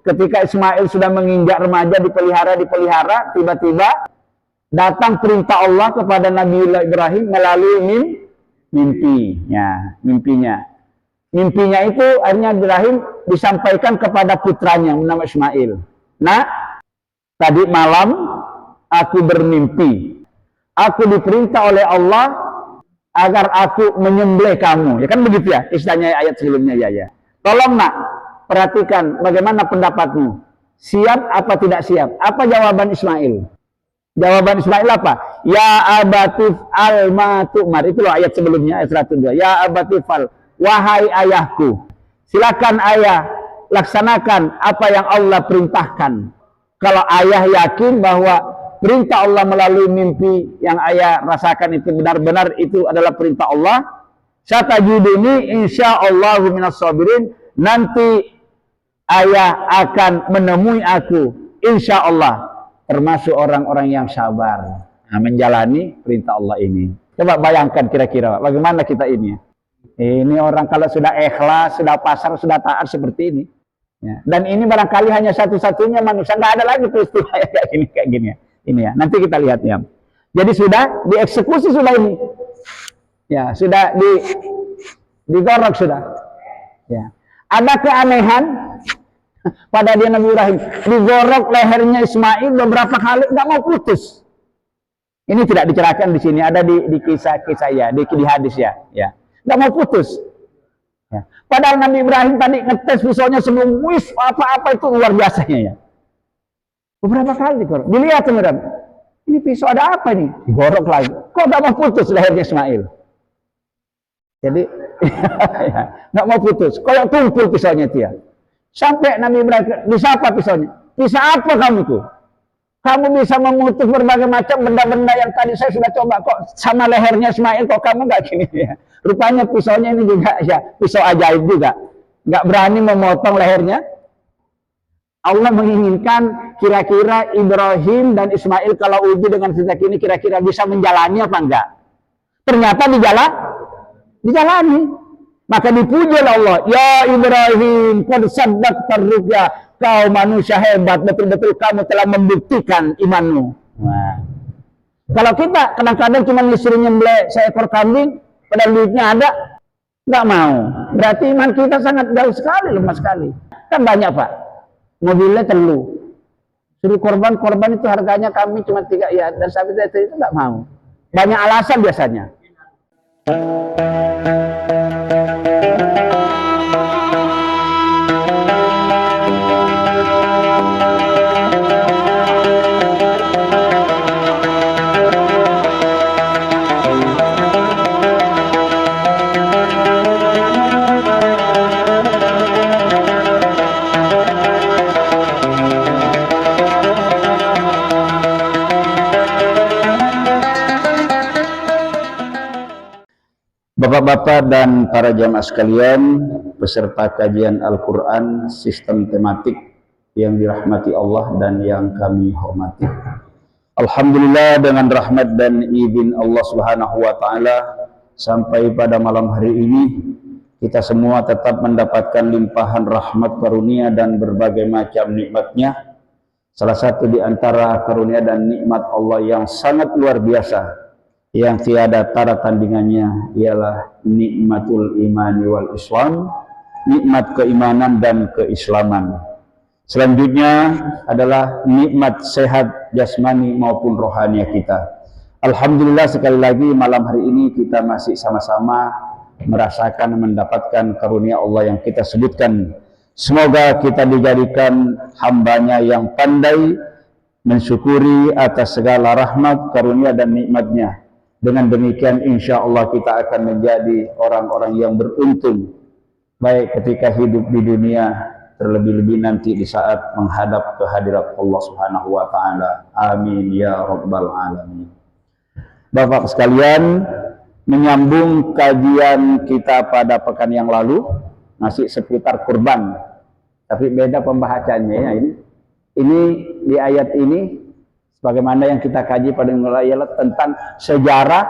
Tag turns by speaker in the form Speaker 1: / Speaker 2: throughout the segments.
Speaker 1: Ketika Ismail sudah menginjak remaja, dipelihara, tiba-tiba datang perintah Allah kepada Nabiullah Ibrahim melalui mimpinya. Mimpinya itu akhirnya Ibrahim disampaikan kepada putranya bernama Ismail. Nah, tadi malam aku bermimpi. Aku diperintah oleh Allah agar aku menyembelih kamu. Ya kan begitu ya istilahnya ayat sebelumnya ya. Tolong nak, perhatikan bagaimana pendapatmu. Siap apa tidak siap? Apa jawaban Ismail? Jawaban Ismail apa? Ya abatif al-ma tu'mar. Itu loh ayat sebelumnya, ayat 102. Ya abatif al, wahai ayahku, silakan ayah laksanakan apa yang Allah perintahkan. Kalau ayah yakin bahwa perintah Allah melalui mimpi yang ayah rasakan itu benar-benar itu adalah perintah Allah, satajiduni insyaallahu minas sabirin, nanti ayah akan menemui aku insyaallah termasuk orang-orang yang sabar menjalani perintah Allah ini. Coba bayangkan kira-kira bagaimana kita ini. Ini orang kalau sudah ikhlas, sudah pasrah, sudah taat seperti ini. Ya. Dan ini barangkali hanya satu-satunya manusia, nggak ada lagi peristiwa kayak gini ya. Ini ya, nanti kita lihat ya. Jadi sudah dieksekusi sudah ini. Ya, sudah digorok sudah. Ya. Ada keanehan pada dia Nabi Ibrahim, digorok lehernya Ismail beberapa kali nggak mau putus. Ini tidak dicerahkan di sini, ada di kisah-kisah ya, di hadis ya, nggak mau putus. Ya. Padahal Nabi Ibrahim tadi ngetes pisaunya sebelum wis apa-apa itu luar biasanya ya. Beberapa kali digorok. Dilihat teman-teman, ini pisau ada apa nih? Digorok lagi. Kok nggak mau putus lehernya Ismail? Jadi nggak mau putus. Kalau tumpul pisaunya itu ya. Sampai Nabi Ibrahim disapa pisaunya. Bisa apa kamu tuh? Kamu bisa memutus berbagai macam benda-benda yang tadi saya sudah coba. Kok sama lehernya Ismail kok kamu nggak gini ya? Rupanya pisaunya ini juga ya pisau ajaib juga. Nggak berani memotong lehernya. Allah menginginkan kira-kira Ibrahim dan Ismail kalau uji dengan sejak ini kira-kira bisa menjalani apa enggak. Ternyata dijalani. Maka dipuji oleh Allah. Ya Ibrahim, qad saddaqta ru'ya. Kau manusia hebat, betul-betul kamu telah membuktikan imanmu. Nah. Kalau kita kadang-kadang cuma disuruh nyembelih seekor kambing, padahal duitnya ada, nggak mau. Berarti iman kita sangat jauh sekali, lemah sekali. Kan banyak Pak. Mobilnya telu, suruh korban itu harganya kami cuma 3 ya, dan sapi itu nggak mau. Banyak alasan biasanya. Bapak-bapak dan para jamaah sekalian, peserta kajian Al-Quran sistem tematik yang dirahmati Allah dan yang kami hormati. Alhamdulillah dengan rahmat dan izin Allah Subhanahu wa Ta'ala, sampai pada malam hari ini kita semua tetap mendapatkan limpahan rahmat karunia dan berbagai macam nikmatnya. Salah satu di antara karunia dan nikmat Allah yang sangat luar biasa, yang tiada tara tandingannya, ialah nikmatul imani wal islam, nikmat keimanan dan keislaman. Selanjutnya adalah nikmat sehat jasmani maupun rohani kita. Alhamdulillah sekali lagi malam hari ini kita masih sama-sama merasakan mendapatkan karunia Allah yang kita sebutkan. Semoga kita dijadikan hambanya yang pandai mensyukuri atas segala rahmat, karunia dan nikmatnya. Dengan demikian insya Allah kita akan menjadi orang-orang yang beruntung, baik ketika hidup di dunia, terlebih-lebih nanti di saat menghadap ke hadirat Allah Subhanahu wa Ta'ala. Amin ya rabbal alamin. Bapak sekalian, menyambung kajian kita pada pekan yang lalu masih seputar kurban, tapi beda pembahasannya ya. Ini di ayat ini bagaimana yang kita kaji pada minggu lalu ialah tentang sejarah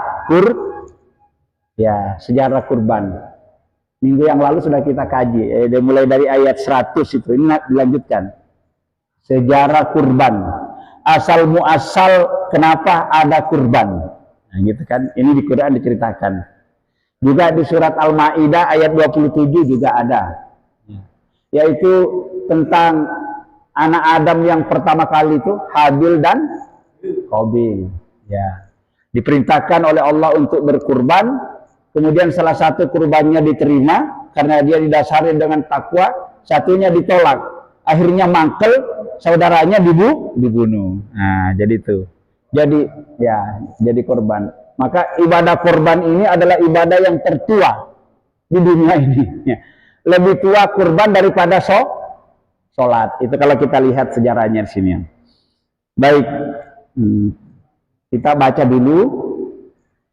Speaker 1: sejarah kurban. Minggu yang lalu sudah kita kaji, mulai dari ayat 100 itu, ini dilanjutkan. sejarah kurban, asal muasal kenapa ada kurban. Nah, gitu kan. Ini di Quran diceritakan. Juga di surat Al-Maidah ayat 27 juga ada. Yaitu tentang anak Adam yang pertama kali itu Habil dan Qabil. Ya. Diperintahkan oleh Allah untuk berkurban, kemudian salah satu kurbannya diterima karena dia didasari dengan takwa, satunya ditolak. Akhirnya mangkel, saudaranya dibunuh. Nah, jadi itu. Jadi korban. Maka ibadah korban ini adalah ibadah yang tertua di dunia ini. Lebih tua kurban daripada sholat. Itu kalau kita lihat sejarahnya di sini. Baik. Kita baca dulu.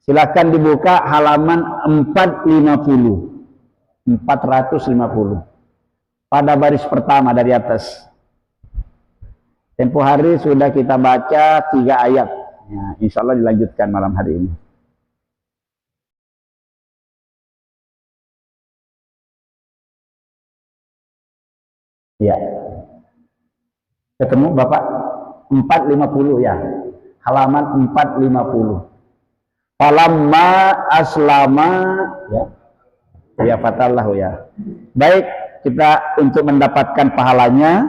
Speaker 1: Silakan dibuka halaman 450. Pada baris pertama dari atas. Tempo hari sudah kita baca 3 ayat. Ya, insya Allah dilanjutkan malam hari ini. Ya. Ketemu Bapak? 450 ya. Halaman 450. Falamma aslama ya. Ya fatallahu ya. Baik, kita untuk mendapatkan pahalanya,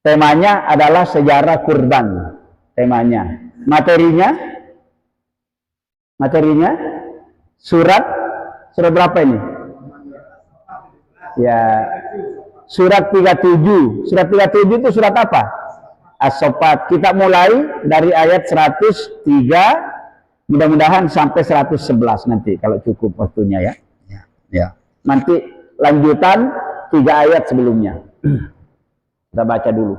Speaker 1: temanya adalah sejarah kurban. Temanya. Materinya surat berapa ini? Ya, surat 37. Surat 37 itu surat apa? As-Saffat. Kita mulai dari ayat 103, mudah-mudahan sampai 111 nanti kalau cukup waktunya ya. Ya. Nanti lanjutan 3 ayat sebelumnya. Kita baca dulu.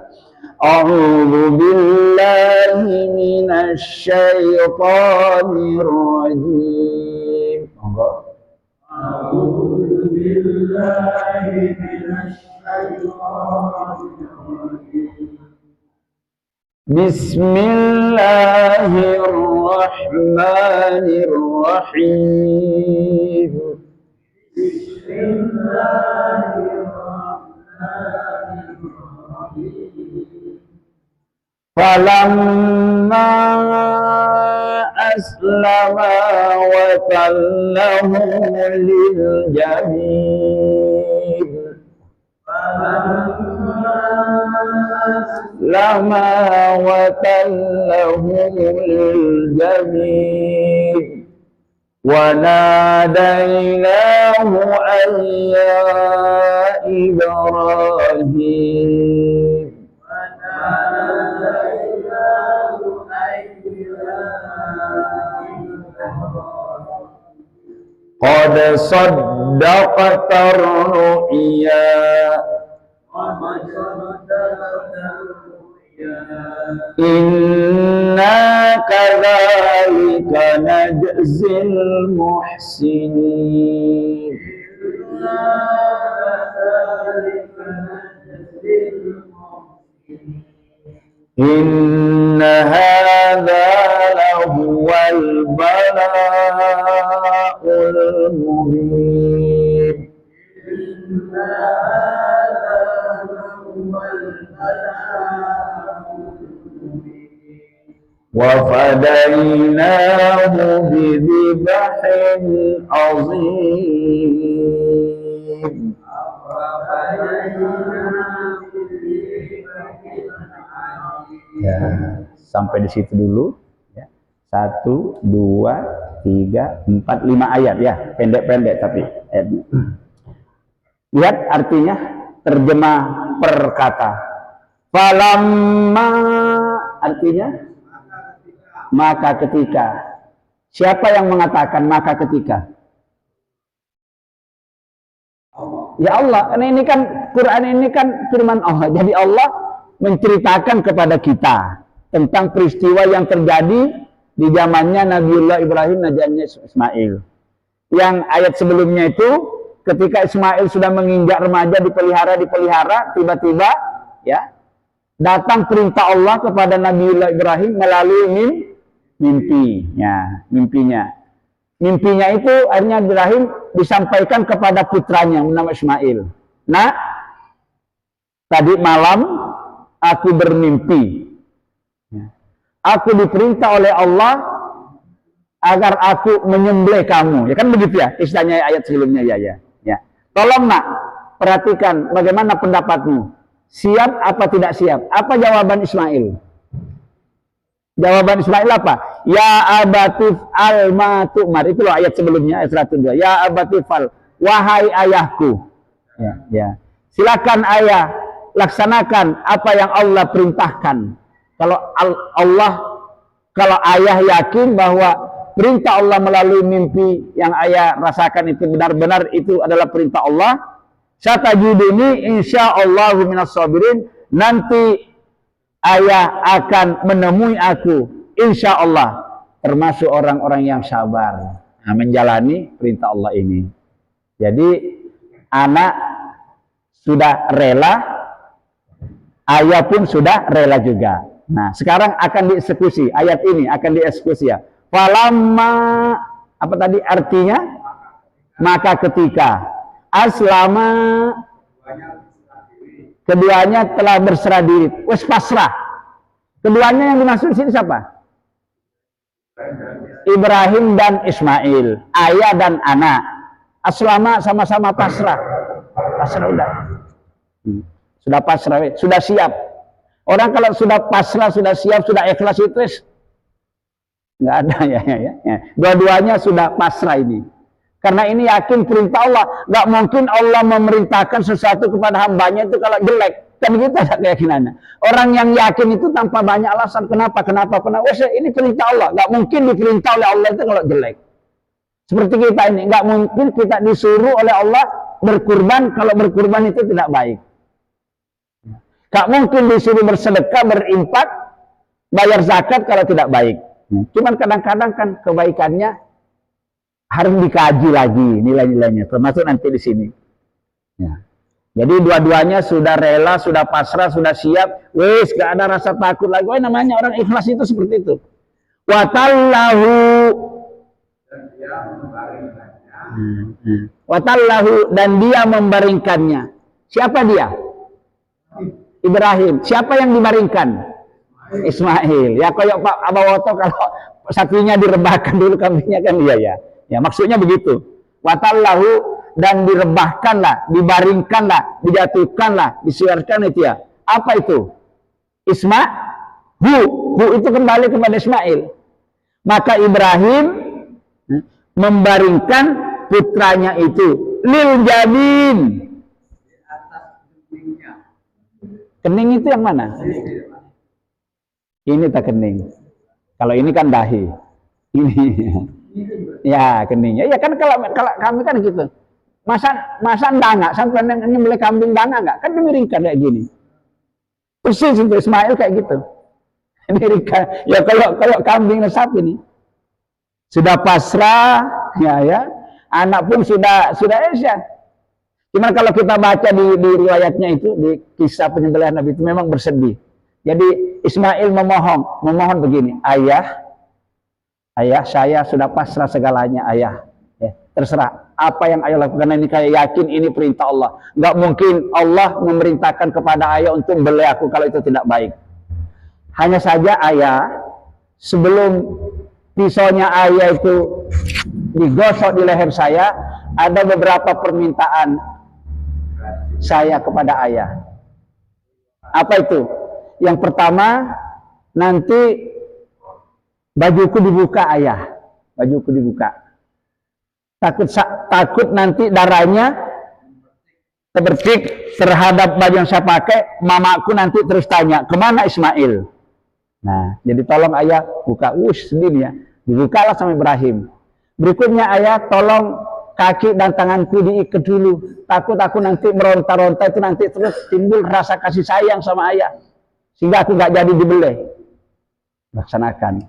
Speaker 1: A'udzu billahi minasy syaithanir rajim. A'udzu billahi minasy syaitonir rajim. Bismillahirrahmanirrahim. Falamma aslama wa tallahu lil jabin. Aslama wa tallahu lil jabin. وَنَادَيْنَاهُ أَن يَا إِبْرَاهِيمُ قَدْ صَدَّقْتَ الرُّؤْيَا Inna kadzalika najzil muhsinin. Inna hadza lahuwal bala'ul mubin. وَفَدَيْنَاهُ بِذِبْحٍ عَظِيمٍ. Ya, sampai di situ dulu. Ya. 1, 2, 3, 4, 5 ayat ya, pendek-pendek tapi. Lihat artinya, terjemah per kata. Falamma artinya maka ketika. Siapa yang mengatakan maka ketika? Ya Allah. Ini kan Quran ini kan firman Allah. Jadi Allah menceritakan kepada kita tentang peristiwa yang terjadi di zamannya Nabiullah Ibrahim, Nabinya Ismail. Yang ayat sebelumnya itu ketika Ismail sudah menginjak remaja, dipelihara, tiba-tiba ya datang perintah Allah kepada Nabiullah Ibrahim melalui mimpinya. Mimpinya itu akhirnya Ibrahim disampaikan kepada putranya bernama Ismail. Nah, tadi malam aku bermimpi. Aku diperintah oleh Allah agar aku menyembelih kamu. Ya kan begitu ya istilahnya ayat sebelumnya ya. Tolong nak, perhatikan bagaimana pendapatmu. Siap apa tidak siap? Apa jawaban Ismail? Jawaban Ismail apa? Ya abatif al-ma tu'mar. Itu loh ayat sebelumnya, ayat 102. Ya abatif al, wahai ayahku. Ya. Silakan ayah, laksanakan apa yang Allah perintahkan. Kalau ayah yakin bahwa perintah Allah melalui mimpi yang ayah rasakan itu benar-benar itu adalah perintah Allah, satajiduni insyaallahu minas sabirin, nanti ayah akan menemui aku insya Allah termasuk orang-orang yang sabar menjalani perintah Allah ini. Jadi anak sudah rela, ayah pun sudah rela juga. Nah sekarang akan dieksekusi, ayat ini akan dieksekusi ya. Falamma, apa tadi artinya? Maka ketika aslama, keduanya telah berserah diri, wes pasrah. Keduanya yang dimaksud sini siapa? Ibrahim dan Ismail, ayah dan anak. Aslama sama-sama pasrah. Pasrah udah. Sudah pasrah, sudah siap. Orang kalau sudah pasrah, sudah siap, sudah ikhlas itu nggak ada ya. Dua-duanya sudah pasrah ini. Karena ini yakin perintah Allah. Nggak mungkin Allah memerintahkan sesuatu kepada hambanya itu kalau jelek. Kan kita ada keyakinannya. Orang yang yakin itu tanpa banyak alasan. Kenapa? Wes ini perintah Allah. Nggak mungkin diperintah oleh Allah itu kalau jelek. Seperti kita ini. Nggak mungkin kita disuruh oleh Allah berkurban kalau berkurban itu tidak baik. Nggak mungkin disuruh bersedekah, berimpak, bayar zakat kalau tidak baik. Cuman kadang-kadang kan kebaikannya harus dikaji lagi nilai-nilainya, termasuk nanti di sini. Ya. Jadi dua-duanya sudah rela, sudah pasrah, sudah siap. Wes, gak ada rasa takut lagi. Wah, namanya orang ikhlas itu seperti itu. Watallahu, watallahu, dan dia membaringkannya. Siapa dia? Ibrahim. Siapa yang dibaringkan? Ismail. Ya kayak Pak Abawoto kalau sapinya direbahkan dulu kambingnya kan dia ya. Ya maksudnya begitu. Watallahu, dan direbahkanlah, dibaringkanlah, dijatuhkanlah, disiarkan itu ya. Apa itu? Hu itu kembali kepada Ismail. Maka Ibrahim membaringkan putranya itu lil jabin. Kening itu yang mana? Ini tak kening. Kalau ini kan dahi. Ini. Ya, keningnya. Ya kan kalau kami kan gitu. Masa danga sampai nyembelih kambing danga enggak? Kan dimiringkan kayak gini. Persis untuk Ismail kayak gitu. Dimiringkan. Ya kalau kambing dan sapi ini sudah pasrah, ya. Anak pun sudah Isya. Cuman kalau kita baca di riwayatnya itu, di kisah penyembelihan Nabi itu memang bersedih. Jadi Ismail memohon begini, ayah saya sudah pasrah segalanya ayah. Ya, terserah apa yang ayah lakukan ini, kayak yakin ini perintah Allah. Nggak mungkin Allah memerintahkan kepada ayah untuk membeli aku kalau itu tidak baik. Hanya saja ayah, sebelum pisaunya ayah itu digosok di leher saya, ada beberapa permintaan saya kepada ayah. Apa itu? Yang pertama, nanti bajuku dibuka ayah, bajuku dibuka. Takut nanti darahnya terbertik terhadap baju yang saya pakai, mamaku nanti terus tanya, kemana Ismail? Nah, jadi tolong ayah buka, sendiri ya, dibukalah sama Ibrahim. Berikutnya ayah tolong kaki dan tanganku diikat dulu, takut aku nanti meronta-ronta itu nanti terus timbul rasa kasih sayang sama ayah. Sehingga aku nggak jadi dibeleh. Laksanakan.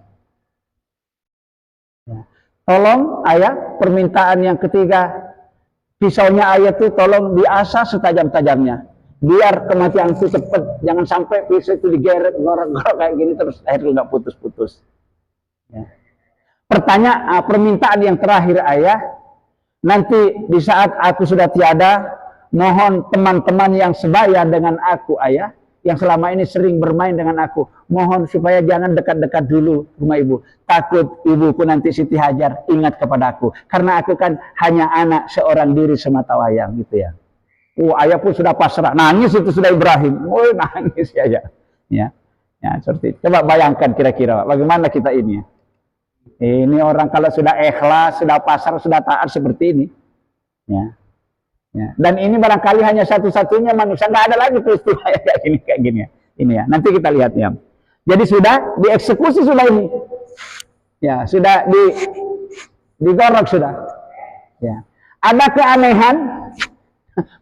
Speaker 1: Ya. Tolong ayah, permintaan yang ketiga, pisaunya ayah itu tolong diasah setajam-tajamnya. Biar kematian itu cepat. Jangan sampai pisau itu digeret, ngorok-ngorok kayak gini terus akhirnya nggak putus-putus. Ya. Permintaan yang terakhir ayah, nanti di saat aku sudah tiada, mohon teman-teman yang sebaya dengan aku ayah, yang selama ini sering bermain dengan aku, mohon supaya jangan dekat-dekat dulu rumah ibu. Takut ibuku nanti Siti Hajar ingat kepada aku. Karena aku kan hanya anak seorang diri semata wayang gitu ya. Ayah pun sudah pasrah, nangis itu sudah Ibrahim. Nangis ya. Ya, seperti itu. Coba bayangkan kira-kira bagaimana kita ini ya. Ini orang kalau sudah ikhlas, sudah pasrah, sudah taat seperti ini. Ya. Dan ini barangkali hanya satu-satunya manusia, nggak ada lagi peristiwa kayak gini ya. Ini ya, nanti kita lihat ya. Jadi sudah dieksekusi sudah ini, ya sudah digorok sudah. Ya. Ada keanehan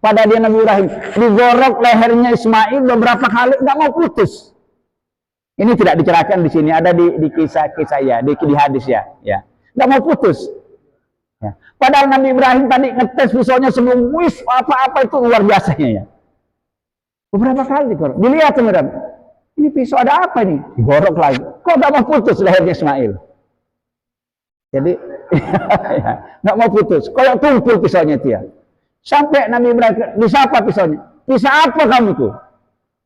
Speaker 1: pada dia Nabi Ibrahim, digorok lehernya Ismail beberapa kali nggak mau putus. Ini tidak dicerahkan di sini, ada di kisah-kisah ya, di hadis ya, nggak mau putus. Ya. Padahal Nabi Ibrahim tadi ngetes pisaunya sebelum apa-apa itu luar biasanya ya. Beberapa kali digorok. Dilihat teman-teman, ini pisau ada apa nih? Digorok lagi. Kok gak mau putus lehernya Ismail? Jadi nggak mau putus. Kayak tumpul pisaunya dia. Sampai Nabi Ibrahim disapa pisaunya. Bisa apa kamu tuh?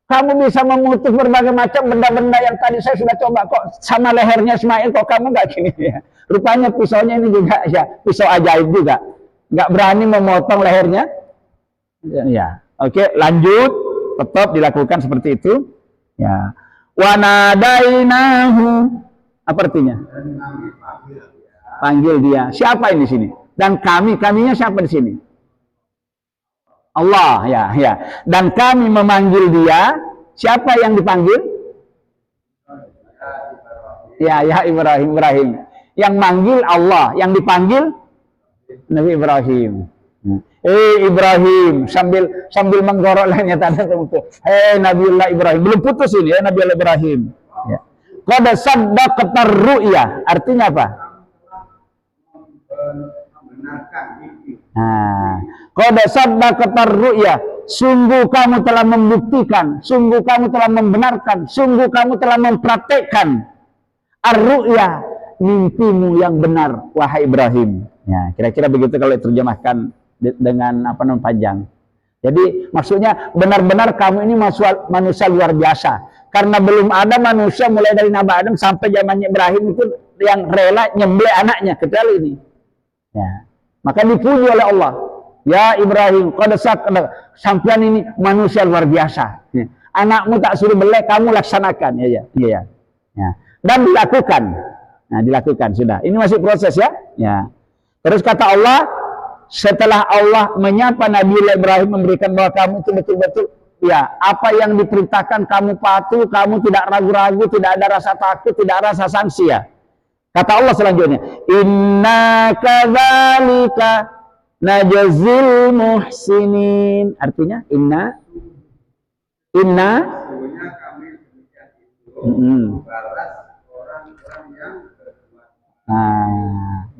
Speaker 1: Kamu bisa memutus berbagai macam benda-benda yang tadi saya sudah coba. Kok sama lehernya Ismail kok kamu nggak gini ya? Rupanya pisaunya ini juga ya pisau ajaib juga. Nggak berani memotong lehernya. Ya, oke, lanjut. Tetap dilakukan seperti itu. Ya. Wa nadainahu. Apa artinya? Panggil dia. Siapa ini di sini? Dan kaminya siapa di sini? Allah, ya. Dan kami memanggil dia. Siapa yang dipanggil? Ya, Ibrahim. Yang manggil Allah, yang dipanggil Nabi Ibrahim. Ibrahim sambil menggorok lainnya tanda untuk Nabiullah Ibrahim. Belum putus ini ya Nabiullah Ibrahim. Ya. Qad saddaqta ru'ya. Artinya apa? Qad saddaqta ru'ya. Sungguh kamu telah membuktikan, sungguh kamu telah membenarkan, sungguh kamu telah mempraktekkan ar-ru'ya, mimpimu yang benar wahai Ibrahim. Ya, kira-kira begitu kalau diterjemahkan dengan panjang. Jadi maksudnya benar-benar kamu ini manusia luar biasa. Karena belum ada manusia mulai dari Nabi Adam sampai zamannya Ibrahim itu yang rela nyembelih anaknya kecuali ini. Ya. Maka dipuji oleh Allah. Ya Ibrahim, sampean ini manusia luar biasa. Ya. Anakmu tak suruh belek, kamu laksanakan. Ya. Dan dilakukan. Nah, dilakukan sudah. Ini masih proses ya. Terus kata Allah, setelah Allah menyapa Nabi Ibrahim, memberikan bahwa kamu itu betul-betul ya, apa yang diperintahkan kamu patuh, kamu tidak ragu-ragu, tidak ada rasa takut, tidak ada rasa sanksi ya. Kata Allah selanjutnya, inna kadzalika najzil muhsinin. Artinya inna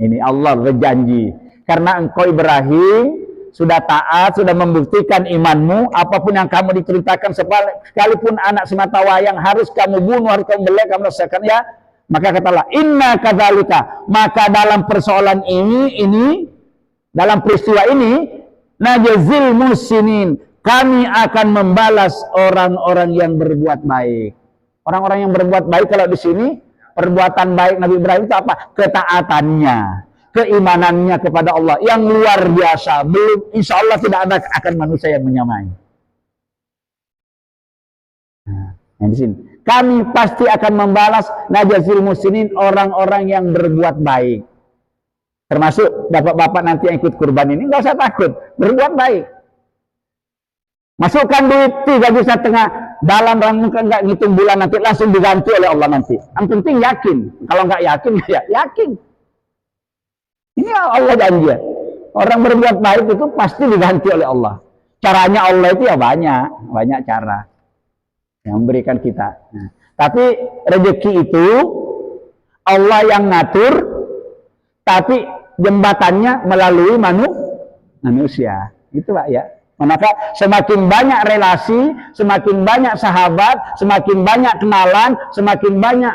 Speaker 1: ini Allah berjanji, karena engkau Ibrahim sudah taat, sudah membuktikan imanmu, apapun yang kamu diceritakan, sekalipun anak semata wayang harus kamu bunuh, harus kamu belek, kamu rasakan ya. Maka katalah inna kadzalika, maka dalam persoalan ini dalam peristiwa ini najzil muhsinin, kami akan membalas orang-orang yang berbuat baik. Orang-orang yang berbuat baik kalau di sini perbuatan baik Nabi Ibrahim itu apa? Ketaatannya, keimanannya kepada Allah yang luar biasa. Belum, insya Allah tidak ada akan manusia yang menyamai. Nah, di sini kami pasti akan membalas najzil muhsinin, orang-orang yang berbuat baik. Termasuk bapak-bapak nanti yang ikut kurban ini, nggak usah takut, berbuat baik. Masukkan duit 3,5 dalam rangka nggak ngitung bulan, nanti langsung diganti oleh Allah nanti. Yang penting yakin. Kalau nggak yakin, ya yakin. Ini Allah janji. Orang berbuat baik itu pasti diganti oleh Allah. Caranya Allah itu ya banyak cara yang memberikan kita. Nah, tapi rezeki itu Allah yang ngatur, tapi jembatannya melalui manusia. Itu Pak ya. Maka semakin banyak relasi, semakin banyak sahabat, semakin banyak kenalan, semakin banyak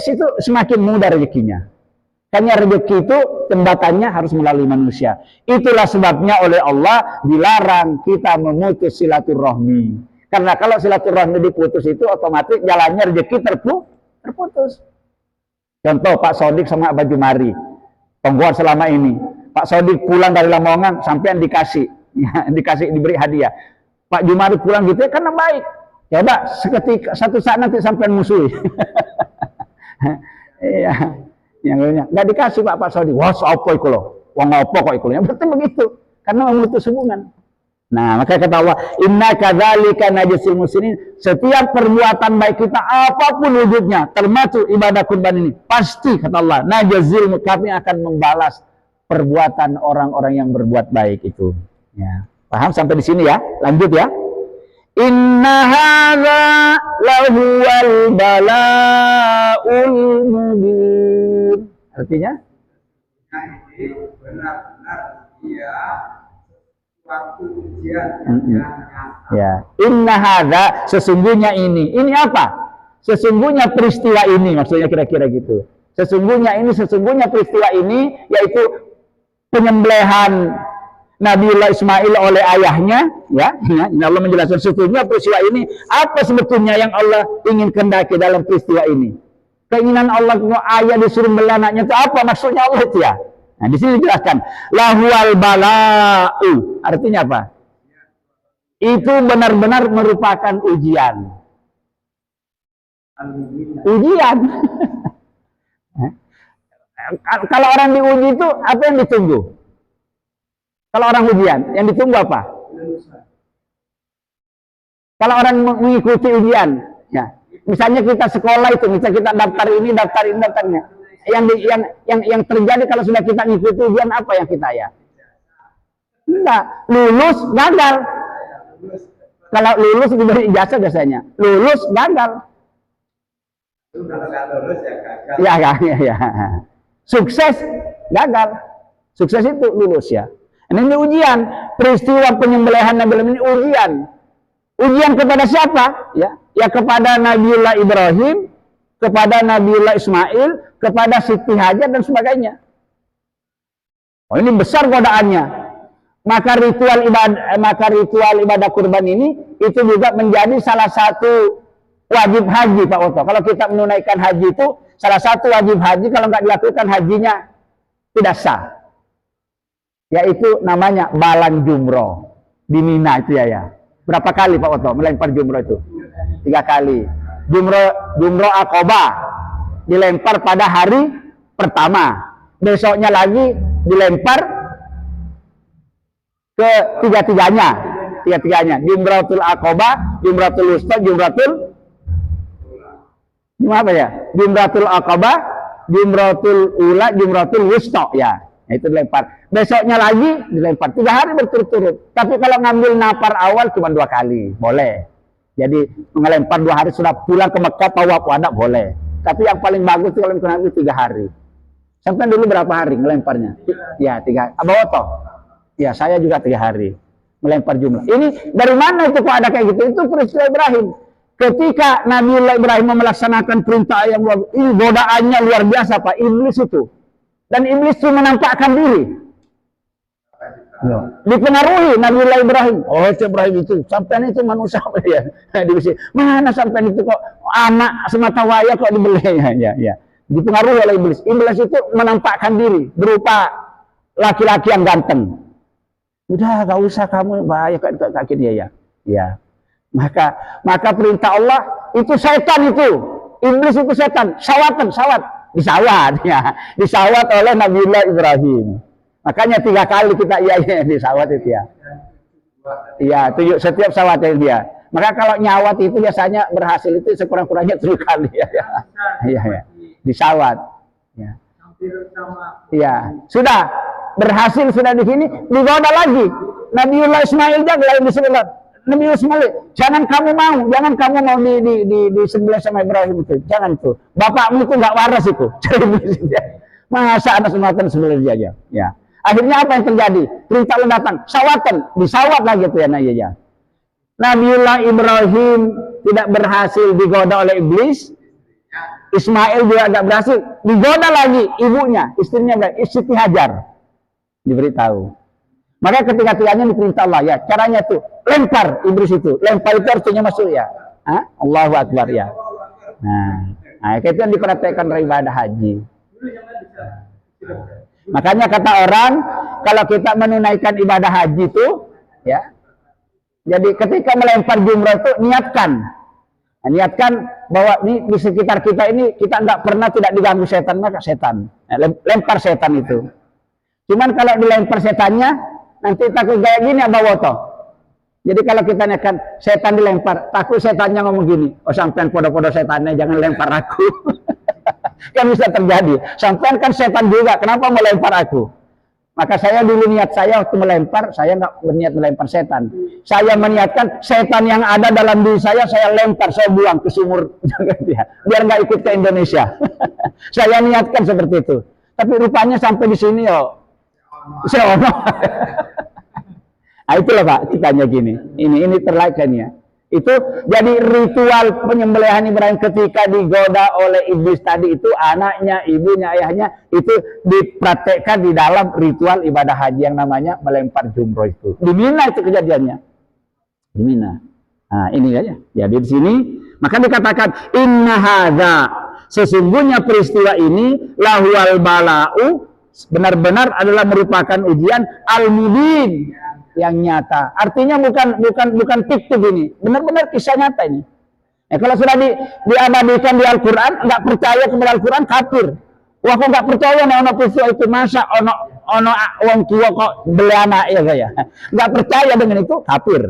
Speaker 1: itu semakin mudah rezekinya. Karena rezeki itu jembatannya harus melalui manusia. Itulah sebabnya oleh Allah dilarang kita memutus silaturahmi. Karena kalau silaturahmi diputus itu otomatis jalannya rezeki terputus. Contoh Pak Sodik sama Abah Jumari, tonggoan selama ini. Pak Sodik pulang dari Lamongan sampai dikasih, ya, diberi hadiah. Pak Jumari pulang gitu ya karena baik. Coba seketika satu saat nanti sampai musuh. Iya, yang lainnya nggak dikasih Pak Sodik. Wah, apa itu loh? Wong apa kok itu? Ya berarti begitu. Karena memutus hubungan. Nah, maka kata Allah, inna kadzalika najzil muslimin. Setiap perbuatan baik kita apapun wujudnya, termasuk ibadah kurban ini, pasti kata Allah, najzil, kami akan membalas perbuatan orang-orang yang berbuat baik itu. Ya. Paham sampai di sini ya? Lanjut ya. Inna hadza lahuwal balaul mubin. Artinya?
Speaker 2: Ini benar-benar dia waktu ujian
Speaker 1: ya. Inna hadza, sesungguhnya ini apa? Sesungguhnya peristiwa ini, maksudnya kira-kira gitu. Sesungguhnya peristiwa ini yaitu penyembelihan Nabiullah Ismail oleh ayahnya, ya. Allah menjelaskan sesungguhnya peristiwa ini apa sebetulnya yang Allah ingin kehendaki dalam peristiwa ini. Keinginan Allah ayah disuruh membeli anaknya itu apa maksudnya Allah itu ya? Nah, di sini dijelaskan lahuwal bala'u. Artinya apa? Itu benar-benar merupakan ujian. Ujian. Kalau orang diuji itu apa yang ditunggu? Kalau orang ujian, yang ditunggu apa? Kalau orang mengikuti ujian, ya. Misalnya kita sekolah itu, misalnya kita daftar ini, daftarnya. Yang terjadi kalau sudah kita mengikuti ujian apa yang kita ya? Enggak, lulus gagal. Kalau lulus diberi ijazah biasanya, lulus gagal.
Speaker 2: Kalau nggak lulus ya gagal.
Speaker 1: Ya. Sukses gagal. Sukses itu lulus ya. Ini ujian. Peristiwa penyembelihan Nabi ini ujian. Ujian kepada siapa? Ya kepada Nabiullah Ibrahim, kepada Nabiullah Ismail, kepada Siti Hajar dan sebagainya. Oh, ini besar godaannya. Maka ritual ibadah kurban ini itu juga menjadi salah satu wajib haji Pak Oto. Kalau kita menunaikan haji itu salah satu wajib haji, kalau nggak dilakukan hajinya tidak sah. Yaitu namanya balang jumroh di Mina itu ya. Berapa kali Pak Oto melempar jumroh itu? 3 kali. Jumroh Aqobah dilempar pada hari pertama. Besoknya lagi dilempar ke tiga-tiganya. Jumratul Aqobah, Jumratul Wusta, Jumratul Aqobah, Jumratul Ula, Jumratul Wusta ya. Itu dilempar. Besoknya lagi dilempar 3 hari berturut-turut. Tapi kalau ngambil nafar awal cuma 2 kali, boleh. Jadi melempar 2 hari sudah pulang ke Mekah tawaf wada boleh. Tapi yang paling bagus itu kalau ngambil 3 hari. Sampai dulu berapa hari melemparnya? Ya 3. Abah Oto? Ya saya juga 3 hari melempar jumlah. Ini dari mana itu kok ada kayak gitu? Itu peristiwa Ibrahim. Ketika Nabiullah Ibrahim melaksanakan perintah yang ini godaannya luar biasa Pak. Iblis itu. Dan iblis itu menampakkan diri. Dipengaruhi Nabiullah Ibrahim. Oh, itu Ibrahim itu. Sampai itu manusia ya. Mana sampai itu kok anak semata waya kok dibeli ya. Dipengaruhi oleh iblis. Iblis itu menampakkan diri berupa laki-laki yang ganteng. Udah, gak usah kamu bahaya kaki dia ya. Ya. Maka perintah Allah itu setan itu. Iblis itu setan. Disawat ya. Disawat oleh Nabiullah Ibrahim. Makanya 3 kali kita disawat itu ya. Iya, setiap sawatnya dia. Maka kalau nyawat itu biasanya berhasil itu sekurang-kurangnya 7 kali ya. Iya. Disawat. Ya. Iya, sudah berhasil sudah di sini, digoda lagi. Nabiullah Ismail jaga yang disebut. Nabiullah Ismail, jangan kamu mau di sebelah sama Ibrahim itu, jangan itu. Bapakmu itu nggak waras itu. Masa anak sematan sebelah dia aja. Ya. Akhirnya apa yang terjadi? Perintah Allah datang, disawat lagi tuh ya. Nabiullah Ibrahim tidak berhasil digoda oleh iblis. Ismail juga tidak berhasil, digoda lagi ibunya, istrinya Siti Hajar. Diberitahu. Maka ketika Tuhannya diperintah Allah ya, caranya tuh lempar iblis itu. Lempar itu artinya masuk ya. Allahu Akbar ya. Nah, itu yang dipraktekkan dari ibadah haji. Makanya kata orang, kalau kita menunaikan ibadah haji itu, ya, jadi ketika melempar jumrah itu niatkan bahwa di sekitar kita ini kita nggak pernah tidak diganggu setan, maka setan. Lempar setan itu. Cuman kalau dilempar setannya, nanti takut kayak gini Abah Woto. Jadi kalau kita nekan setan dilempar, takut setannya ngomong gini, oh sampean podo-podo setannya jangan lempar aku. Kan bisa terjadi. Sampean kan setan juga, kenapa melempar aku? Maka saya dulu niat saya waktu melempar, saya nggak berniat melempar setan. Saya meniatkan setan yang ada dalam diri saya lempar, saya buang ke sumur. Biar nggak ikut ke Indonesia. Saya niatkan seperti itu. Tapi rupanya sampai di sini saya Nah itulah Pak, kitanya gini. Ini terlaikan ya. Itu jadi ritual penyembelihan Ibrahim ketika digoda oleh iblis tadi itu, anaknya, ibunya, ayahnya, itu dipraktekkan di dalam ritual ibadah haji yang namanya melempar jumroh itu. Di Mina itu kejadiannya. Di Mina. Nah ini aja. Jadi di sini maka dikatakan inna hadza, sesungguhnya peristiwa ini lahwal bala'u, benar-benar adalah merupakan ujian al-mubin, yang nyata. Artinya bukan fiktif ini, benar-benar kisah nyata ini. Kalau sudah diabadikan di Al-Quran, nggak percaya kepada Al-Quran, kafir. Wah, aku nggak percaya ono peristiwa itu, masa ono wong tua kok beli anak ya saya. Nggak percaya dengan itu, kafir.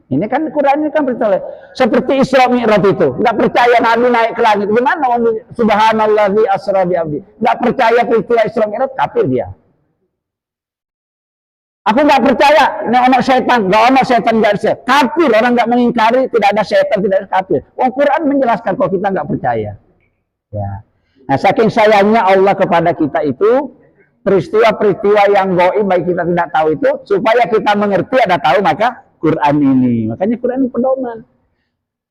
Speaker 1: Ini kan Quran ini kan percaya. Seperti Isra Mi'raj itu, nggak percaya Nabi naik ke langit. Gimana? Subhanallahi asra bi abdi. Nggak percaya peristiwa Isra Mi'raj, kafir dia. Aku nggak percaya, ini ono setan, nggak ono setan, nggak ada kafir. Orang nggak mengingkari tidak ada setan, tidak ada kafir. Quran menjelaskan kalau kita nggak percaya. Ya. Nah, saking sayangnya Allah kepada kita itu, peristiwa-peristiwa yang gaib baik kita tidak tahu itu, supaya kita mengerti ada tahu maka Quran ini. Makanya Quran ini pedoman.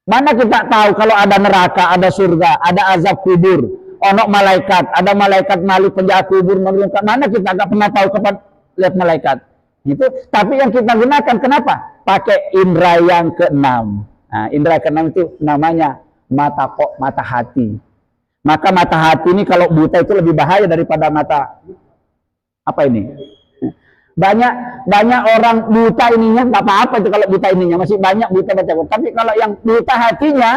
Speaker 1: Mana kita tahu kalau ada neraka, ada surga, ada azab kubur, ono malaikat, ada malaikat malik penjaga kubur, menurunkan. Mana kita nggak pernah tahu kapan lihat malaikat. Itu, tapi yang kita gunakan kenapa? Pakai indera yang keenam. Nah, indera keenam itu namanya mata hati. Maka mata hati ini kalau buta itu lebih bahaya daripada mata apa ini? Banyak orang buta ininya nggak apa-apa itu kalau buta ininya, masih banyak buta baca Quran. Tapi kalau yang buta hatinya,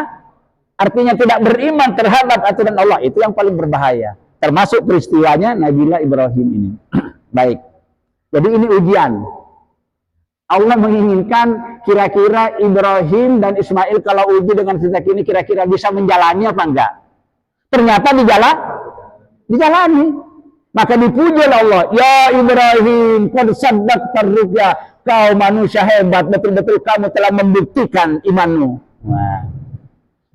Speaker 1: artinya tidak beriman terhadap aturan Allah, itu yang paling berbahaya. Termasuk peristiwanya Nabiullah Ibrahim ini. Baik. Jadi ini ujian. Allah menginginkan kira-kira Ibrahim dan Ismail kalau uji dengan cerita ini kira-kira bisa menjalani apa enggak. Ternyata dijalani. Maka dipuji oleh Allah. Ya Ibrahim, qad saddaqta ru'ya. Kau manusia hebat, betul-betul kamu telah membuktikan imanmu. Nah.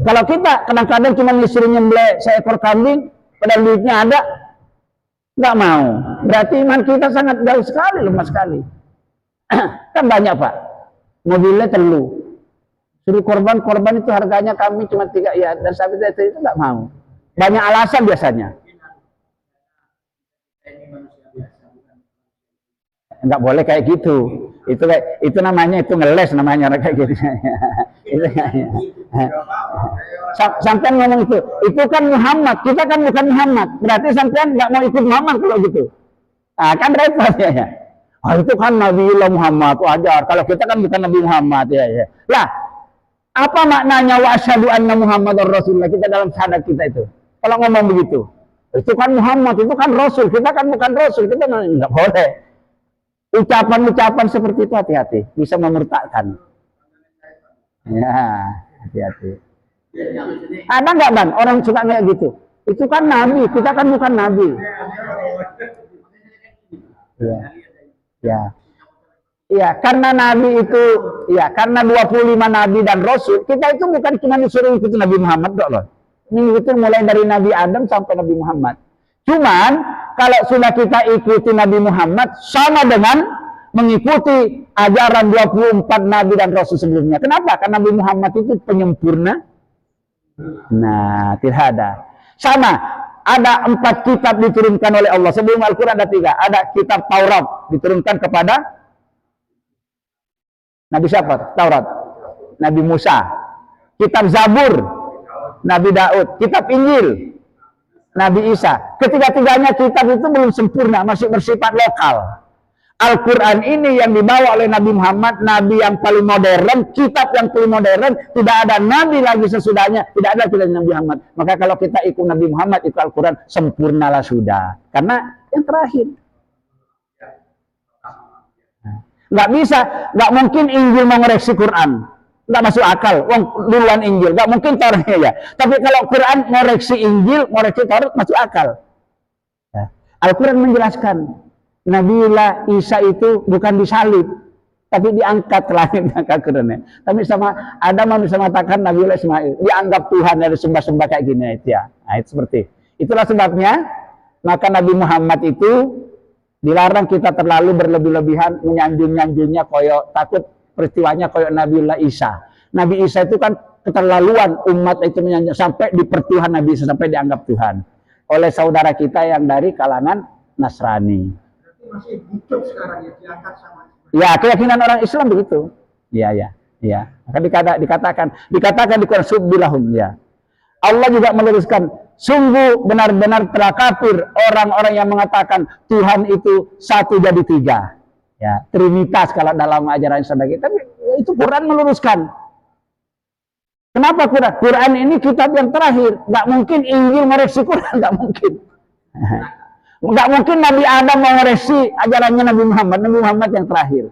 Speaker 1: Kalau kita kadang-kadang cuma disuruh nyembelih seekor kambing, padahal duitnya ada, nggak mau. Berarti iman kita sangat jauh sekali, lemah sekali. Kan banyak Pak, mobilnya terlalu. Suruh korban itu harganya kami cuma 3 ya, dan sapi itu nggak mau. Banyak alasan biasanya. Nggak boleh kayak gitu. Itu namanya itu ngeles namanya orang kayak gitu. Sampean ngomong itu kan Muhammad, kita kan bukan Muhammad. Berarti sampean nggak mau ikut Muhammad kalau gitu. Nah, kan repot ya. Oh, itu kan Nabiullah Muhammad, wajar. Kalau kita kan bukan Nabi Muhammad ya. Lah, apa maknanya wa asyhadu anna Muhammadar Rasulullah kita dalam syahadat kita itu? Kalau ngomong begitu, itu kan Muhammad, itu kan Rasul, kita kan bukan Rasul, kita nggak boleh. Ucapan-ucapan seperti itu hati-hati, bisa memurtadkan. Ya, hati-hati. Ada nggak Bang orang suka kayak gitu? Itu kan Nabi, kita kan bukan Nabi. Ya, karena Nabi itu, ya karena 25 Nabi dan Rasul, kita itu bukan cuma disuruh ikuti Nabi Muhammad loh. Mengikuti mulai dari Nabi Adam sampai Nabi Muhammad. Cuman kalau sudah kita ikuti Nabi Muhammad sama dengan mengikuti ajaran 24 Nabi dan Rasul sebelumnya. Kenapa? Karena Nabi Muhammad itu penyempurna. Nah, tidak ada. Sama Ada 4 kitab diturunkan oleh Allah. Sebelum Al-Quran ada 3. Ada kitab Taurat diturunkan kepada Nabi siapa? Taurat. Nabi Musa. Kitab Zabur. Nabi Daud. Kitab Injil. Nabi Isa. Ketiga-tiganya kitab itu belum sempurna. Masih bersifat lokal. Al-Quran ini yang dibawa oleh Nabi Muhammad, Nabi yang paling modern, kitab yang paling modern, tidak ada Nabi lagi sesudahnya, tidak ada lagi Nabi Muhammad. Maka kalau kita ikut Nabi Muhammad, ikut Al-Quran, sempurnalah sudah. Karena yang terakhir. Nggak bisa, nggak mungkin Injil mengoreksi Quran. Nggak masuk akal, duluan Injil. Nggak mungkin Tauratnya ya. Tapi kalau Quran ngoreksi Injil, ngoreksi Taurat, masuk akal. Al-Quran menjelaskan, Nabiullah Isa itu bukan disalib, tapi diangkat ke langit keren. Tapi sama ada manusia mengatakan Nabiullah Ismail dianggap Tuhan dari sembah-sembah kayak gini itu ya. Nah, itu seperti itulah sebabnya maka Nabi Muhammad itu dilarang kita terlalu berlebih-lebihan menyanjung-nyanjungnya koyok takut peristiwanya koyok Nabiullah Isa. Nabi Isa itu kan keterlaluan umat itu menyanjung sampai dipertuhan Nabi Isa sampai dianggap Tuhan oleh saudara kita yang dari kalangan Nasrani.
Speaker 2: Masih hidup sekarang ya, diangkat sama.
Speaker 1: Ya, keyakinan orang Islam begitu. Ya. Maka dikatakan di Quran subbilahum ya. Allah juga menuliskan, sungguh benar-benar telah kafir orang-orang yang mengatakan Tuhan itu satu jadi 3. Ya, trinitas kalau dalam ajaran Islam kita. Tapi itu Quran meluruskan. Kenapa Quran? Quran ini kitab yang terakhir. Nggak mungkin Injil mereksi Quran, nggak mungkin. Nggak mungkin Nabi Adam mengoreksi ajarannya Nabi Muhammad yang terakhir.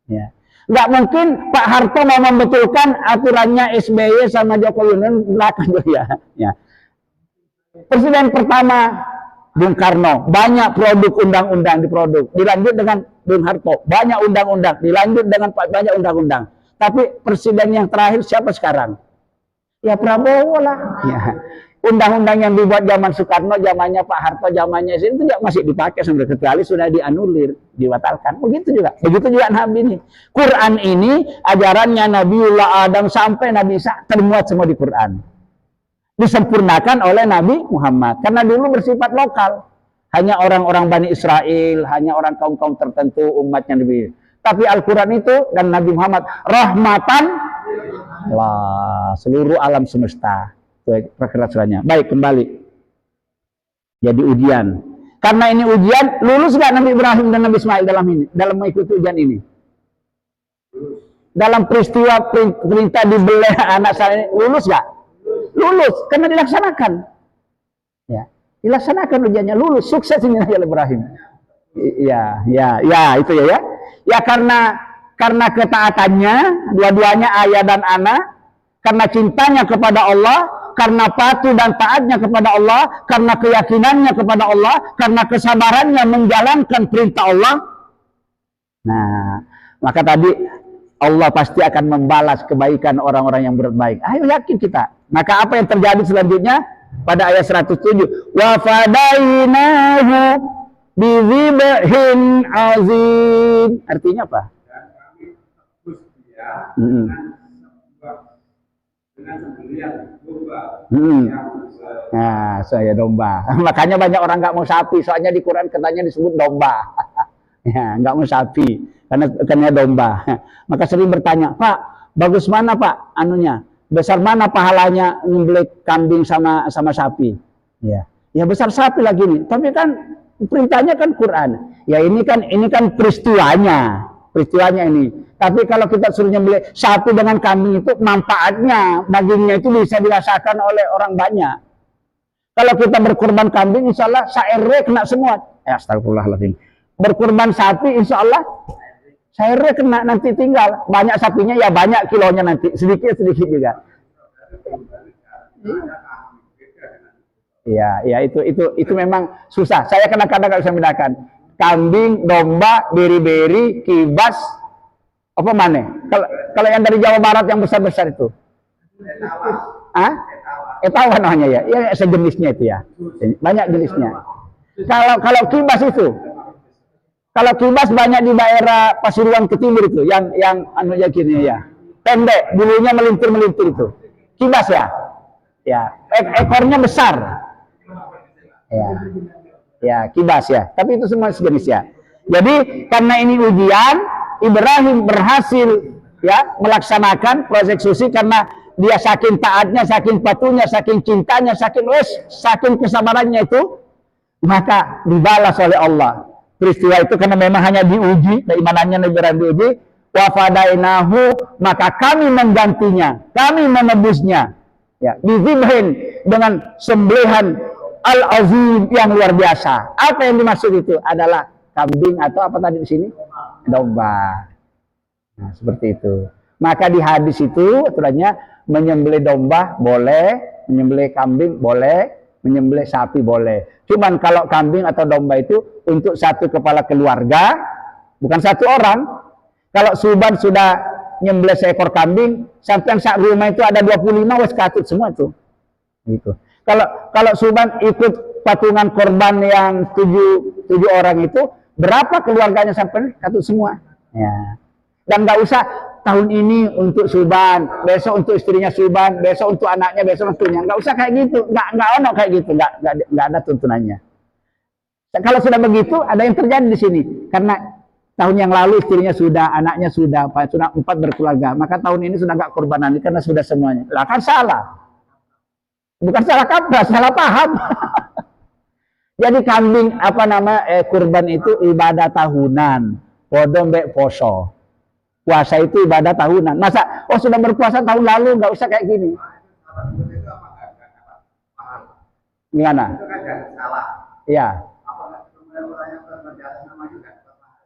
Speaker 1: Ya. Nggak mungkin Pak Harto mau membetulkan aturannya SBY sama Jokowi belakang ya. Presiden pertama Bung Karno, banyak produk undang-undang diproduk, dilanjut dengan Bung Harto, banyak undang-undang, dilanjut dengan banyak undang-undang. Tapi presiden yang terakhir siapa sekarang? Ya Prabowo lah. Ya. Undang-undang yang dibuat zaman Soekarno, zamannya Pak Harto, zamannya itu masih dipakai sampai kecuali sudah dianulir, dibatalkan. Begitu juga Nabi ini. Quran ini ajarannya Nabiullah Adam sampai Nabi Isa termuat semua di Quran. Disempurnakan oleh Nabi Muhammad karena dulu bersifat lokal. Hanya orang-orang Bani Israel, hanya orang kaum-kaum tertentu umatnya Nabi. Tapi Al-Quran itu dan Nabi Muhammad rahmatan lah seluruh alam semesta. Perkerasannya. Baik, kembali. Jadi ujian. Karena ini ujian, lulus gak Nabi Ibrahim dan Nabi Ismail dalam mengikuti ujian ini? Dalam peristiwa perintah dibeleh anak saya ini, lulus gak? Lulus, karena dilaksanakan. Ya, dilaksanakan ujiannya, lulus, sukses ini Nabi Ibrahim. Ya, itu ya. Ya karena ketaatannya, dua-duanya ayah dan anak, karena cintanya kepada Allah, karena patuh dan taatnya kepada Allah, karena keyakinannya kepada Allah, karena kesabarannya menjalankan perintah Allah. Nah, maka tadi Allah pasti akan membalas kebaikan orang-orang yang berbaik. Ayo yakin kita. Maka apa yang terjadi selanjutnya pada ayat 107? Wa fadainahu bizibhin azim. Artinya apa?
Speaker 2: Dengan sembelihan domba.
Speaker 1: Nah, saya domba. Makanya banyak orang nggak mau sapi. Soalnya di Quran katanya disebut domba. Ya, nggak mau sapi karena domba. Maka sering bertanya, Pak, bagus mana Pak? Anunya, besar mana pahalanya nyembelih kambing sama sapi? Ya besar sapi lagi nih. Tapi kan perintahnya kan Quran. Ya ini kan peristiwanya ini. Tapi kalau kita suruh nyembelih sapi dengan kambing itu manfaatnya dagingnya itu bisa dirasakan oleh orang banyak. Kalau kita berkorban kambing, insya Allah se-RW kena semua. Astagfirullahaladzim. Berkorban sapi, insya Allah se-RW kena nanti tinggal. Banyak sapinya ya banyak kilonya nanti, sedikit juga. Ya itu memang susah. Saya kadang-kadang nggak bisa membedakan kambing, domba, beri-beri, kibas. Apa mana? Kalau yang dari Jawa Barat yang besar-besar itu? Etawa namanya ya. Ya sejenisnya itu ya. Banyak jenisnya. Kalau kibas itu, kalau kibas banyak di daerah Pasuruan ke timur itu, yang anunya gini ya. Pendek, bulunya melintir-melintir itu. Kibas ya. Ya, ekornya besar. Ya. Ya, kibas ya. Tapi itu semua sejenis ya. Jadi karena ini ujian, Ibrahim berhasil ya melaksanakan proses suci karena dia saking taatnya, saking patuhnya, saking cintanya, saking kesabarannya itu, maka dibalas oleh Allah. Peristiwa itu karena memang hanya diuji, keimanannya Nabi Ibrahim diuji, wa fadainahu, maka kami menggantinya, kami menebusnya. Ya, bizibhin, dengan sembelihan al-azim yang luar biasa. Apa yang dimaksud itu? Adalah kambing atau apa tadi di sini? Domba. Nah, seperti itu. Maka di hadis itu aturannya menyembelih domba boleh, menyembelih kambing boleh, menyembelih sapi boleh. Cuman kalau kambing atau domba itu untuk satu kepala keluarga, bukan satu orang. Kalau Suban sudah nyembelih seekor kambing, sampai sak rumah itu ada 25 wes katut semua tuh. Gitu. Kalau Suban ikut patungan korban yang tujuh orang itu, berapa keluarganya sampai katut semua? Ya. Dan nggak usah tahun ini untuk Suban, besok untuk istrinya Suban, besok untuk anaknya, besok untuknya. Nggak usah kayak gitu, nggak ono kayak gitu, nggak ada tuntunannya. Kalau sudah begitu, ada yang terjadi di sini. Karena tahun yang lalu istrinya sudah, anaknya sudah 4 berkeluarga, maka tahun ini sudah nggak korbanan karena sudah semuanya. Lah kan salah. Bukan salah kaprah, salah paham. Jadi kambing kurban itu ibadah tahunan, podo mbek poso. Puasa itu ibadah tahunan. Masa sudah berpuasa tahun lalu nggak usah kayak gini. Gimana? Iya.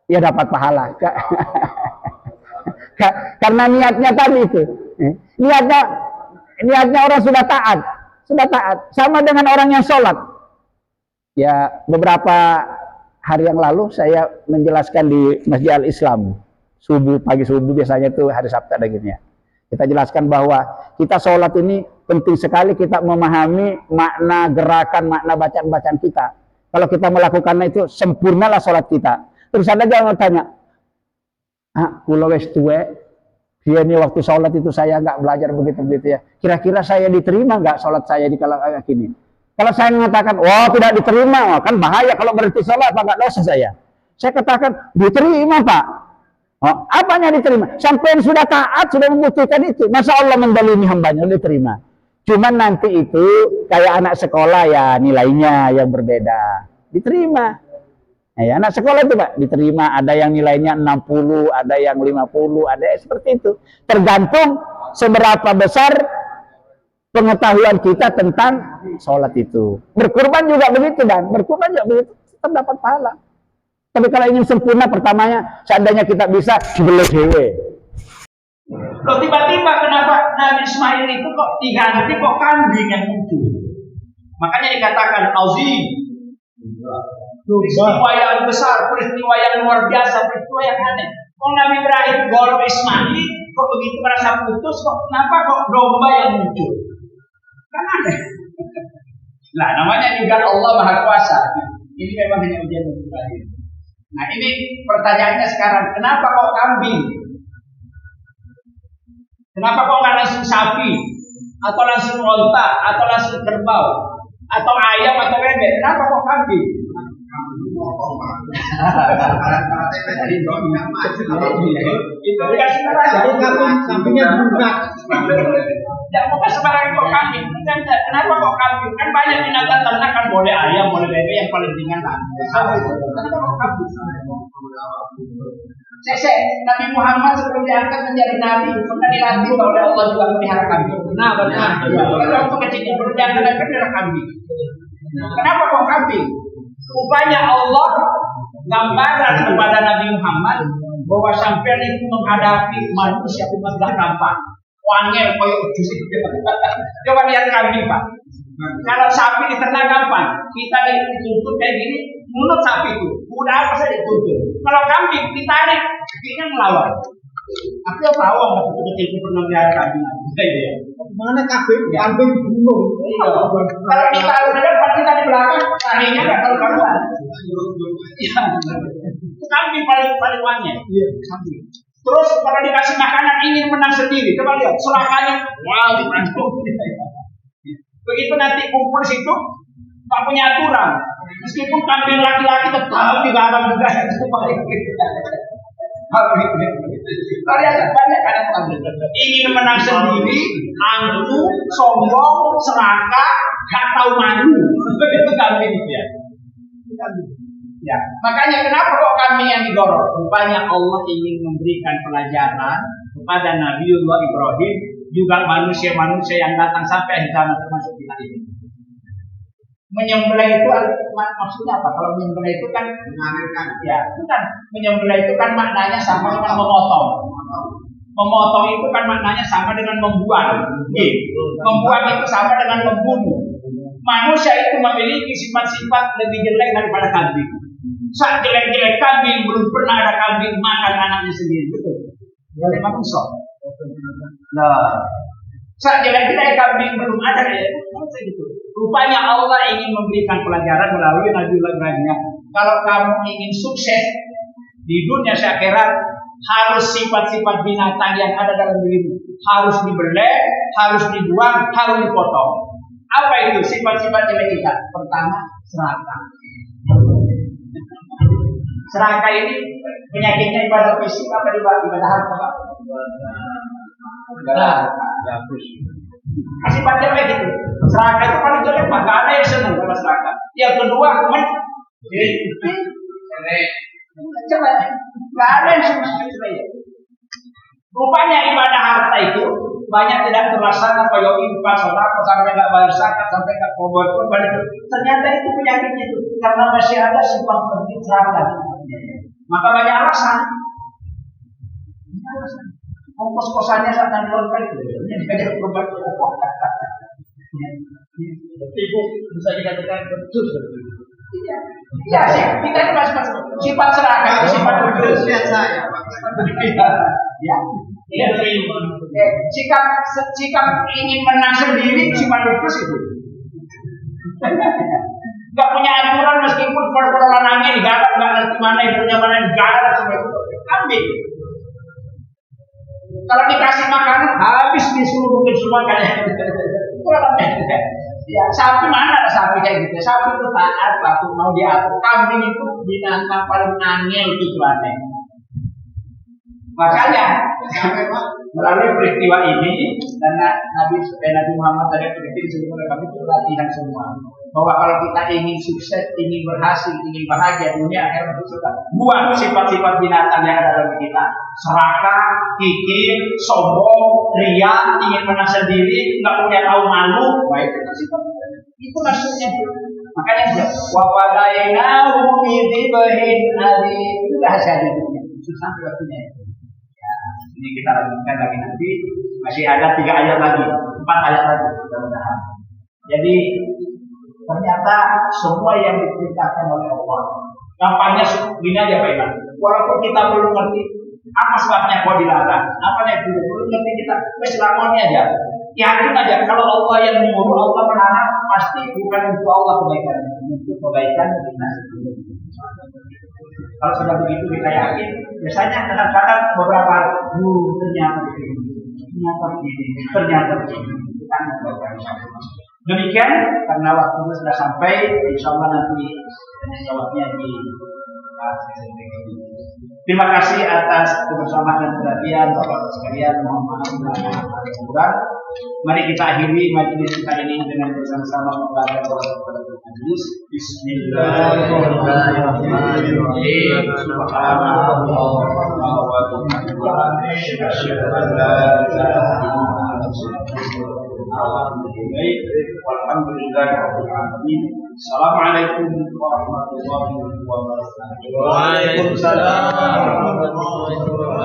Speaker 1: Ya dapat pahala. Karena niatnya tadi itu. Niatnya orang sudah taat. Sama dengan orang yang sholat. Ya beberapa hari yang lalu saya menjelaskan di Masjid Al-Islam. Pagi subuh biasanya itu hari Sabtu ada gini ya. Kita jelaskan bahwa kita sholat ini penting sekali kita memahami makna gerakan, makna bacaan-bacaan kita. Kalau kita melakukannya itu sempurnalah sholat kita. Terus ada jangan tanya, kula wis tuwe, biar nih waktu sholat itu saya nggak belajar begitu ya. Kira-kira saya diterima nggak sholat saya di kalau kayak gini? Kalau saya mengatakan, tidak diterima, kan bahaya kalau berhenti sholat, apa nggak dosa saya? Saya katakan diterima Pak. Apanya diterima? Sampai sudah taat, sudah membutuhkan itu. Masa Allah mendalimi hambanya, diterima. Cuman nanti itu kayak anak sekolah ya nilainya yang berbeda. Diterima. Nah, ya, anak sekolah itu Pak, diterima. Ada yang nilainya 60, ada yang 50, ada yang seperti itu. Tergantung seberapa besar pengetahuan kita tentang sholat itu. Berkurban juga begitu dan berkurban juga begitu, tetap dapat pahala. Tapi kalau ingin sempurna, pertamanya seandainya kita bisa dibeli dewe.
Speaker 3: Loh tiba-tiba kenapa Nabi Ismail itu kok diganti kok kambing yang muncul? Makanya dikatakan azim. Peristiwa yang besar, peristiwa yang luar biasa, peristiwa yang aneh. Kok Nabi Ibrahim golong Ismail kok begitu merasa putus, kok kenapa kok domba yang muncul? Kan aneh. Nah namanya juga Allah Maha Kuasa. Ini memang hanya ujian Nabi Ibrahim. Nah ini pertanyaannya sekarang, kenapa kok kambing? Kenapa kok nggak langsung sapi? Atau langsung onta? Atau langsung kerbau? Atau ayam atau bebek? Kenapa kok kambing? Itu dikasih aja. Kambingnya buka. Tidak mau sembarangan kok kambing. Kenapa kok kambing? Kan banyak binatang ternak kan boleh ayam, boleh bebek yang paling ringan lah. Kenapa kok kambing? Nabi Muhammad sebelum diangkat menjadi nabi pernah dilatih oleh Allah juga melihara kambing. Nah benar. Waktu kecil sebelum diangkat melihara kambing. Kenapa kok kambing? Rupanya Allah gambaran kepada Nabi Muhammad bahwa sampai itu menghadapi manusia umat gampang. Wangel koyok jusik. Coba lihat kambing Pak. Kalau sapi diternak gampang, kita dituntut kayak gini, mulut sapi itu, udah apa saja dituntut. Kalau kambing ditarik, kakinya melawan. Aku ya tahu nggak betul-betul itu pernah melihara kambing. Mana kambing? Kambing bunuh. Kalau ditaruh di depan kita di belakang, taringnya nggak karu-karuan. Kambing paling wangel. Kambing. Terus kalau dikasih makanan ingin menang sendiri, coba lihat selakanya, wow, begitu nanti kumpul situ, nggak punya aturan. Meskipun kambing laki-laki tetap digarap juga itu baik. Lihat banyak kadang ingin menang sendiri, angkuh, sombong, serakah, gak tahu malu. Itu kambing itu ya. Ya, makanya kenapa kok kambing yang digorok? Rupanya Allah ingin memberikan pelajaran kepada Nabiullah Ibrahim, juga manusia-manusia yang datang sampai akhir zaman termasuk kita ini. Menyembelih itu maksudnya apa? Kalau menyembelih itu kan mengalirkan, ya, bukan. Menyembelih itu kan maknanya sama dengan memotong. Memotong itu kan maknanya sama dengan membuang. Membuang itu sama dengan membunuh. Manusia itu memiliki sifat-sifat lebih jelek daripada kambing. Saat jelek-jelek kambing, belum pernah ada kambing makan anaknya sendiri. Betul. Boleh manusia. Nah, saat jelek-jelek kambing belum ada ya. Rupanya Allah ingin memberikan pelajaran melalui Nabiullah Ibrahim. Kalau kamu ingin sukses di dunia akhirat, harus sifat-sifat binatang yang ada dalam dirimu harus dibeleh, harus dibuang, harus dipotong. Apa itu sifat-sifat jelek kita? Pertama, serakah. Serakah ini penyakitnya ibadah fisik apa ibadah harta? Sifat jelek itu. Serakah itu paling jelek, maka ada yang senang sama serakah. Yang kedua, jelek. Gak ada yang senang sama jelek. Rupanya ibadah harta itu banyak tidak terlaksana, kalau infak, sedekah sampai nggak bayar zakat, sampai nggak korban. Ternyata itu penyakitnya itu karena masih ada sifat serakah. Maka banyak alasan. Kos-kosannya sangat lengkap itu. Ini banyak korban. Ibu bisa dikatakan betul. Iya sih, kita itu masih sifat serakah, sifat bergerak biasa ya. Ya, sikap ingin menang sendiri, sifat bergerak itu. Gak punya aturan meskipun perpuluhan angin digarap, gak ngerti mana ibunya mana digarap sampai itu kambing. Kalau dikasih makanan habis disuruh mungkin semua kayak ya, sapi mana ada sapi kayak gitu? Sapi itu taat, waktu mau diatur. Kambing itu binatang paling angel itu aneh. Makanya melalui peristiwa ini dan Nabi Muhammad tadi disebut oleh kami itu latihan semua. Bahwa kalau kita ingin sukses, ingin berhasil, ingin bahagia dunia akhirat itu sudah buang sifat-sifat binatang yang ada dalam kita. Serakah, kikir, sombong, ria, ingin menang sendiri, nggak punya tahu malu. Wah itu sifat. Itu maksudnya. Makanya wapadainahu bidzibhin adzim. Itu rahasianya itu sampai waktunya. Ya, ini kita lanjutkan lagi nanti. Masih ada 3 ayat lagi, 4 ayat lagi mudah-mudahan. Jadi ternyata semua yang diperintahkan oleh Allah, gampangnya gini aja Pak Iman. Walaupun kita belum ngerti apa sebabnya kok dilarang, apa yang belum ngerti kita, wes lakonnya aja. Yakin aja kalau Allah yang menyuruh, Allah melarang, pasti bukan untuk Allah kebaikan, untuk kebaikan kita sendiri. Kalau sudah begitu kita yakin, biasanya kadang-kadang beberapa ternyata begini. Demikian karena waktu sudah sampai, insya Allah nanti jawabnya di sesi berikutnya. Terima kasih atas kebersamaan dan perhatian Bapak sekalian. Mohon maaf kurang. Mari kita akhiri majelis kita ini dengan bersama-sama membaca hadis. Bismillahirrahmanirrahim. Subhanallah wa bihamdihi asyhadu an la ilaha Alhamdulillahirrahmanirrahim. Assalamualaikum warahmatullahi wabarakatuh.
Speaker 4: Waalaikumsalam warahmatullahi wabarakatuh.